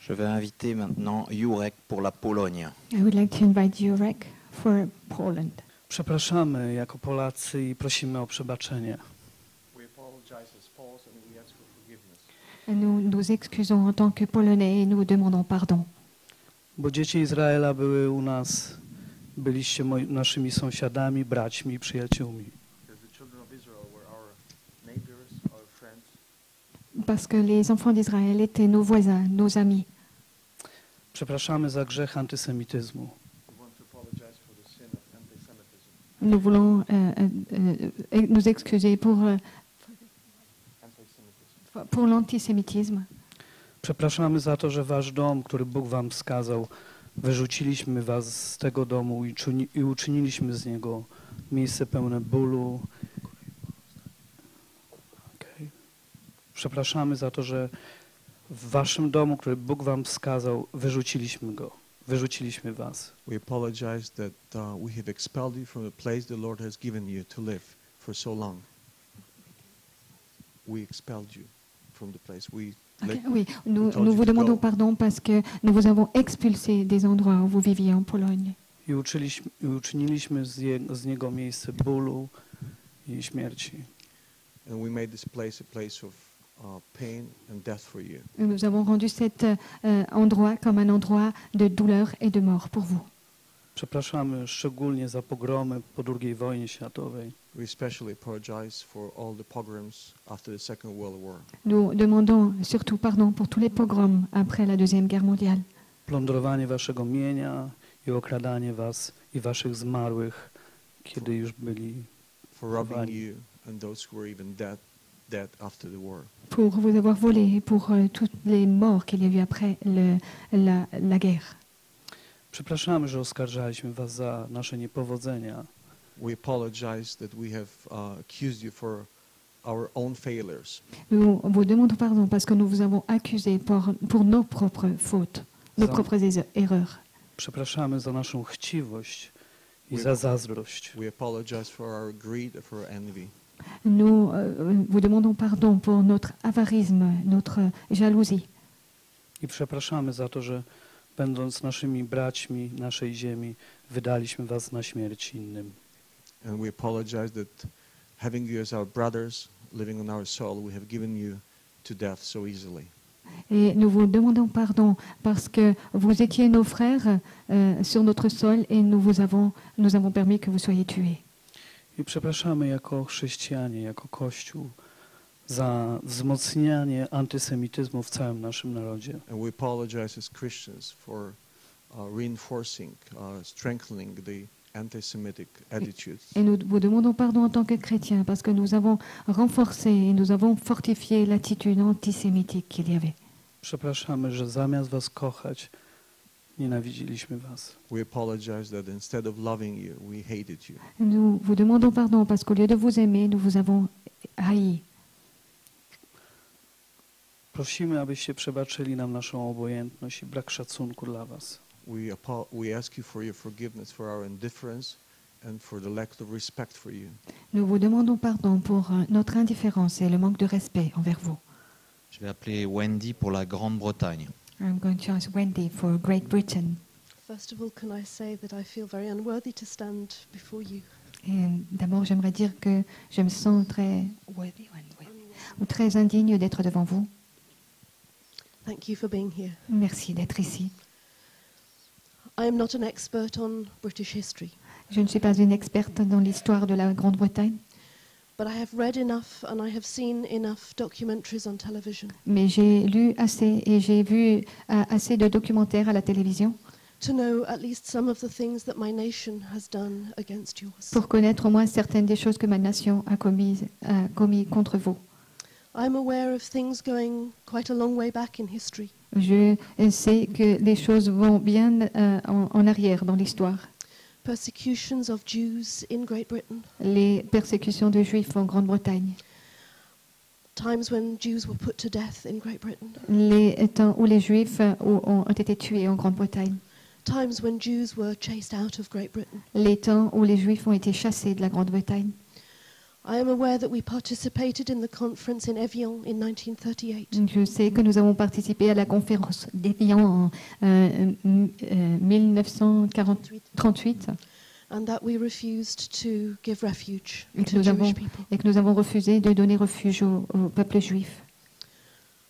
Je vais inviter maintenant Jurek pour la Pologne. I would like to invite Jurek for Poland. Przepraszamy jako Polacy i prosimy o przebaczenie. Nous nous excusons en tant que Polonais et nous demandons pardon. Bo dzieci Izraela były u nas, byliście naszymi sąsiadami, braćmi i przyjaciółmi. Parce que les enfants d'Israël étaient nos voisins, nos amis. Przepraszamy za grzech antysemityzmu. Nous voulons nous excuser pour l'antisémitisme. Przepraszamy za to, że wasz dom, który Bóg wam wskazał, wyrzuciliśmy was z tego domu i uczyniliśmy z niego miejsce pełne bólu. Okay. Przepraszamy za to, że w waszym domu, który Bóg wam wskazał, wyrzuciliśmy was. We apologize that we have expelled you from the place the Lord has given you to live for so long. We expelled you from the place. Okay, oui, nous vous demandons pardon parce que nous vous avons expulsé des endroits où vous viviez en Pologne. I uczyniliśmy z niego miejsce bólu i śmierci. And we made this place a place of pain and death for you. Nous avons rendu cet endroit comme un endroit de douleur et de mort pour vous. Przepraszamy szczególnie za pogromy po II wojnie światowej. We especially apologize for all the pogroms after the Second World War. Nous demandons surtout pardon pour tous les pogroms après la Deuxième Guerre mondiale. Plądrowanie waszego mienia i okradanie was i waszych zmarłych, kiedy już byli for robbing you and those who were even dead after the war. Pour vous avoir volé et pour toutes les morts qu'il y a eu après la guerre. Przepraszamy, że oskarżaliśmy was za nasze niepowodzenia. We apologize that we have accused you for our own failures. Nous vous demandons pardon parce que nous vous avons accusé pour nos propres fautes, nos propres erreurs. Przepraszamy za naszą chciwość i za zazdrość. We apologize for our greed, for our envy. Nous vous demandons pardon pour notre avarisme, notre jalousie. I przepraszamy za to, że będąc naszymi braćmi naszej ziemi, wydaliśmy was na śmierć innym. And we apologize that having you as our brothers, living on our soul, we have given you to death so easily. Et nous vous demandons pardon parce que vous étiez nos frères sur notre sol et nous avons permis que vous soyez tués. I przepraszamy jako chrześcijanie, jako Kościół za wzmocnianie antysemityzmu w całym naszym narodzie. And we apologize as Christians for reinforcing, strengthening the anti-Semitic attitudes. Et nous vous demandons pardon en tant que chrétiens parce que nous avons renforcé et nous avons fortifié l'attitude antisémitique qu'il y avait. Przepraszamy, że zamiast was kochać, nienawidziliśmy was. We apologize that instead of loving you, we hated you. Nous vous demandons pardon parce qu'au lieu de vous aimer, nous vous avons haï. Prosimy, abyście przebaczyli nam naszą obojętność i brak szacunku dla was. We ask you for your forgiveness for our indifference and for the lack of respect for you. Nous vous demandons pardon pour notre indifférence et le manque de respect envers vous. Je vais appeler Wendy pour la Grande-Bretagne. I'm going to ask Wendy for Great Britain. First of all, can I say that I feel very unworthy to stand before you? Et d'abord, j'aimerais dire que je me sens très indigne d'être devant vous. Thank you for being here. Merci d'être ici. I am not an expert on British history. Je ne suis pas une experte dans l'histoire de la Grande-Bretagne. But I have read enough and I have seen enough documentaries on television. Mais j'ai lu assez et j'ai vu assez de documentaires à la télévision to know at least some of the things that my nation has done against yours. pour connaître au moins certaines des choses que ma nation a commis contre vous. I'm aware of things going quite a long way back in history. Je sais que les choses vont bien en arrière dans l'histoire. Persecutions of Jews in Great Britain. Les persécutions de Juifs en Grande-Bretagne. Times when Jews were put to death in Great Britain. Les temps où les Juifs ont été tués en Grande-Bretagne. Times when Jews were chased out of Great Britain. Les temps où les Juifs ont été chassés de la Grande-Bretagne. I am aware that we participated in the conference in Evian in 1938. Je sais que nous avons participé à la conférence d'Évian en 1938 And that we refused to give refuge et que to nous avons, Jewish people. et que nous avons refusé de donner refuge au peuple juif.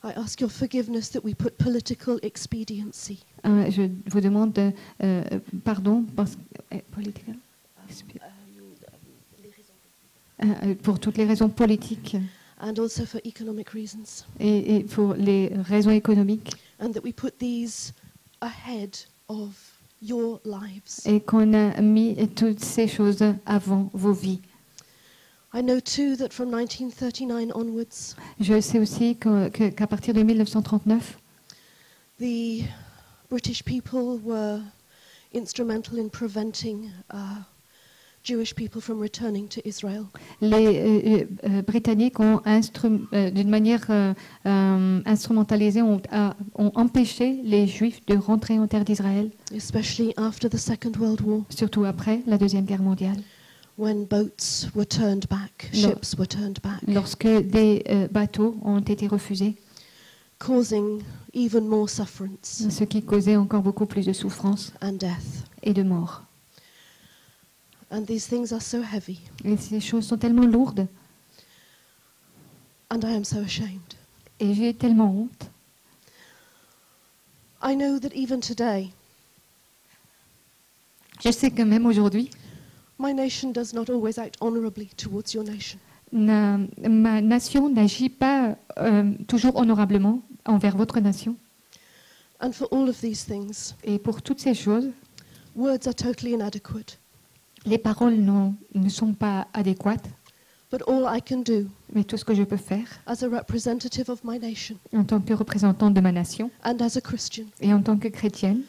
I ask your forgiveness that we put political expediency Je vous demande pardon parce, political, pour toutes les raisons politiques and also for economic reasons. et pour les raisons économiques And that we put these ahead of your lives. et qu'on a mis toutes ces choses avant vos vies. I know too that from 1939 onwards, Je sais aussi qu'à partir de 1939, the British people were instrumental in preventing Jewish people from returning to Israel. les Britanniques ont d'une manière instrumentalisée ont empêché les Juifs de rentrer en terre d'Israël, Especially after the Second World War, surtout après la Deuxième Guerre mondiale, when boats were turned back, No. ships were turned back, lorsque des bateaux ont été refusés, causing even more sufferance ce qui causait encore beaucoup plus de souffrance and death. et de mort. And these things are so heavy, Et ces choses sont tellement lourdes and I am so ashamed. et j'ai tellement honte. I know that even today, Je sais que même aujourd'hui, my nation does not always act honorably towards your nation. ma nation n'agit pas toujours honorablement envers votre nation. And for all of these things, Et pour toutes ces choses, words are totally inadequate. les paroles ne sont pas adéquates, But all I can do mais tout ce que je peux faire as a representative of my nation en tant que représentante de ma nation and as a Christian et en tant que chrétienne,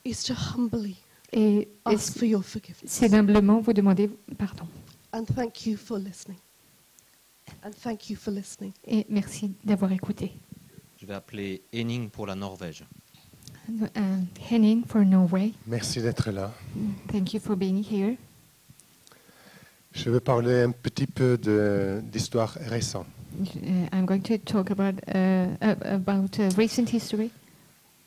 is to humbly et ask for your forgiveness. c'est humblement vous demander pardon. And thank you for listening. And thank you for listening. Et merci d'avoir écouté. Je vais appeler Henning pour la Norvège. Henning for Norway, Merci d'être là. thank you for being here. Je vais parler un petit peu d'histoire récente. I'm going to talk about recent history.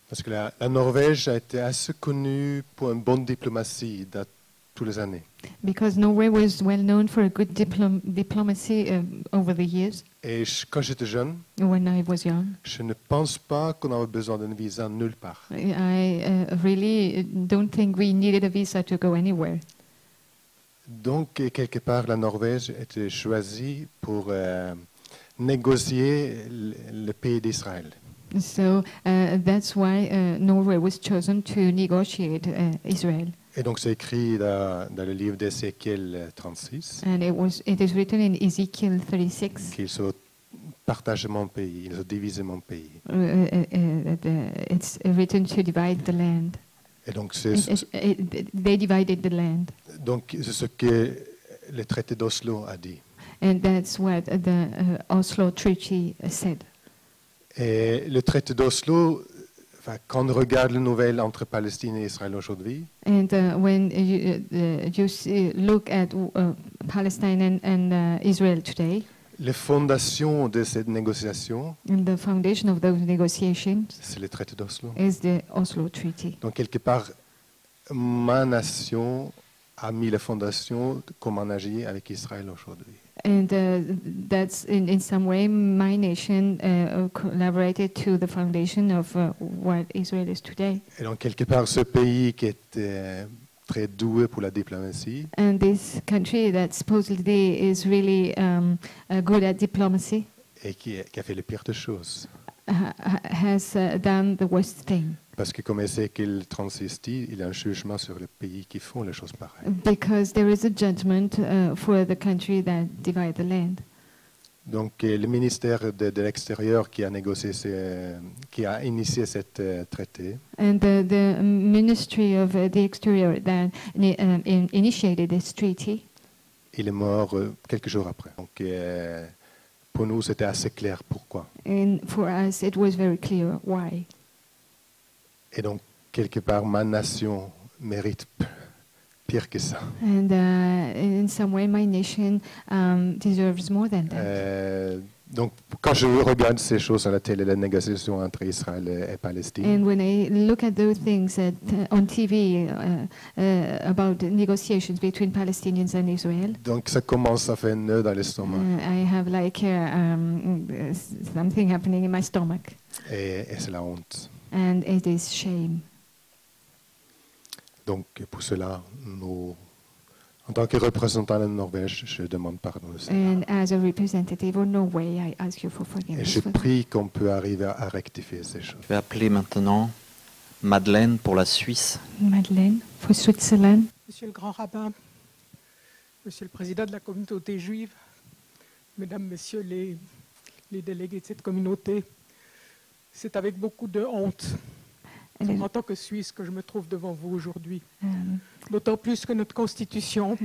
Parce que la Norvège a été assez connue pour une bonne diplomatie dans toutes les années. Because Norway was well known for a good diplomacy over the years. Et quand j'étais jeune, When I was young, je ne pense pas qu'on avait besoin d'un visa nulle part. I really don't think we needed a visa to go anywhere. Donc, quelque part, la Norvège était choisie pour négocier le pays d'Israël. So that's why Norway was chosen to negotiate Israel. Et donc, c'est écrit dans le livre d'Ézéchiel 36 And it is written in Ezekiel 36. qu'ils ont partagé mon pays, ils ont divisé mon pays. It's written to divide the land. Et donc, They divided the land. donc, c'est ce que le traité d'Oslo a dit. And that's what the Oslo Treaty said. Et le traité d'Oslo, enfin, quand on regarde les nouvelles entre Palestine et Israël aujourd'hui, And when you look at Palestine and Israel today, les fondations de cette négociation, and the foundation of those negotiations c'est le traité d'Oslo. is the Oslo Treaty. Donc, quelque part, ma nation a mis les fondations de comment on agit avec Israël aujourd'hui. And that's in some way my nation collaborated to the foundation of what Israel is today. Et donc, quelque part, ce pays qui était très doué pour la diplomatie, And this country that supposedly is really good at diplomacy et qui a fait les pires des choses. has done the worst thing. Parce que comme Ézéchiel 36 dit, il y a un jugement sur les pays qui font les choses pareilles. Because there is a judgment for the country that divide the land. Donc, le ministère de l'extérieur qui a qui a initié cet traité, And the Ministry of the Exterior that initiated this treaty, il est mort quelques jours après. Donc, pour nous, c'était assez clair pourquoi. and for us it was very clear why. Et donc, quelque part, ma nation mérite pire que ça. And in some way, my nation deserves more than that. Donc, quand je regarde ces choses à la télé, la négociation entre Israël et Palestine, And when I look at those things on TV about the negotiations between Palestinians and Israel, donc ça commence à faire un nœud dans l'estomac. I have like something happening in my stomach, Et c'est la honte. and it is shame. Donc, pour cela, nous, en tant que représentant de la Norvège, je demande pardon de cela. And as a representative of Norway, I ask you for Et forgiveness. je for that. prie qu'on peut arriver à rectifier ces choses. Je vais appeler maintenant Madeleine pour la Suisse. Madeleine, for Switzerland. Monsieur le grand rabbin, Monsieur le président de la communauté juive, Mesdames, Messieurs les délégués de cette communauté, c'est avec beaucoup de honte, And en tant que Suisse, que je me trouve devant vous aujourd'hui. um, D'autant plus que notre constitution,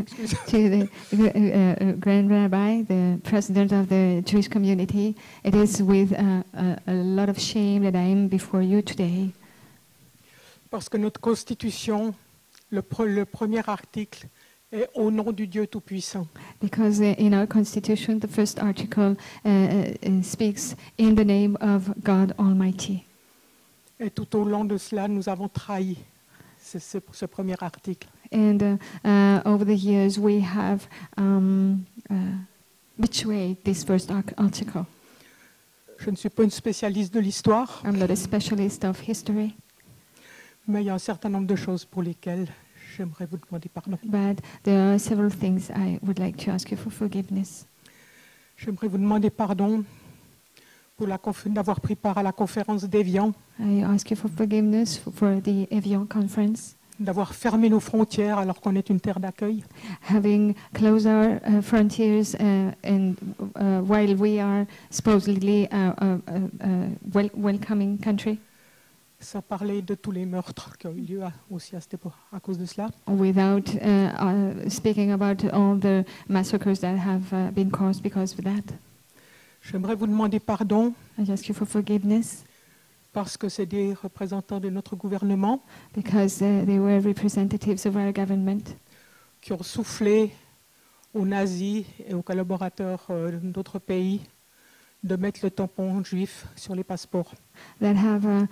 excusez, to the Grand Rabbi, the president of the Jewish community, it is with a lot of shame that I am before you today, parce que notre constitution, le premier article est au nom du Dieu Tout-Puissant. because in our constitution, the first article speaks in the name of God Almighty. Et tout au long de cela, nous avons trahi ce premier article. And over the years, we have betrayed this first article. Je ne suis pas une spécialiste de l'histoire, I'm not a specialist of history, mais il y a un certain nombre de choses pour lesquelles j'aimerais vous demander pardon. but there are several things I would like to ask you for forgiveness. J'aimerais vous demander pardon pour d'avoir pris part à la conférence d'Évian, I ask you for forgiveness for the Evian conference, d'avoir fermé nos frontières alors qu'on est une terre d'accueil, having closed our frontiers and while we are supposedly a welcoming country, sans parler de tous les meurtres qui ont eu lieu aussi à cette époque, à cause de cela. without speaking about all the massacres that have been caused because of that. J'aimerais vous demander pardon I ask you for forgiveness parce que c'est des représentants de notre gouvernement because they were representatives of our government qui ont soufflé aux nazis et aux collaborateurs d'autres pays de mettre le tampon juif sur les passeports. that have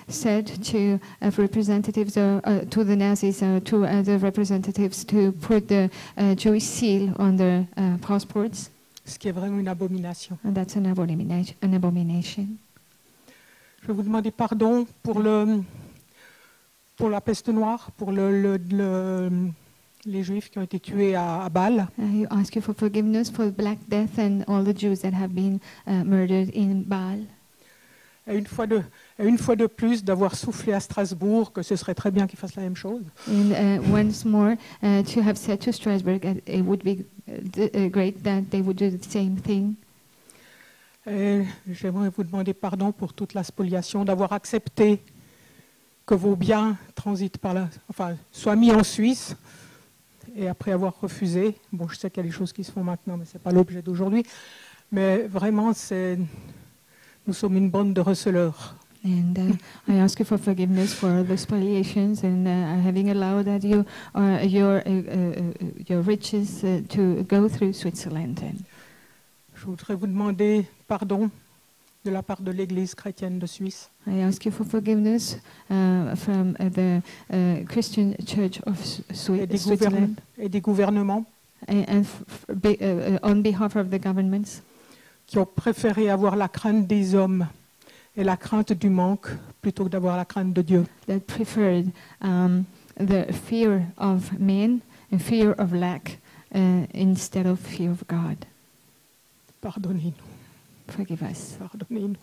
said to representatives to the Nazis, to other representatives to put the Jewish seal on their passports. Ce qui est vraiment une abomination. And that's an abomination. Je vais vous demander pardon pour la peste noire, pour les Juifs qui ont été tués à Bâle. I ask you for forgiveness for Black Death and all the Jews that have been murdered in Baal. Et une fois de plus, d'avoir soufflé à Strasbourg que ce serait très bien qu'ils fassent la même chose. And once more, to have said to Strasbourg, it would be great that they would do the same thing. Et j'aimerais vous demander pardon pour toute la spoliation, d'avoir accepté que vos biens transitent soient mis en Suisse, et après avoir refusé. Bon, je sais qu'il y a des choses qui se font maintenant, mais ce n'est pas l'objet d'aujourd'hui. Mais vraiment, nous sommes une bande de receleurs. And I ask you for forgiveness for the spoliations and having allowed that your riches to go through Switzerland. And Je voudrais vous demander pardon de la part de l'Église chrétienne de Suisse, I ask you for forgiveness from the Christian Church of Switzerland et des gouvernements and on behalf of the governments qui ont préféré avoir la crainte des hommes et la crainte du manque plutôt que d'avoir la crainte de Dieu. that preferred the fear of men and fear of lack instead of fear of God. Pardonnez-nous, Forgive us. pardonnez-nous.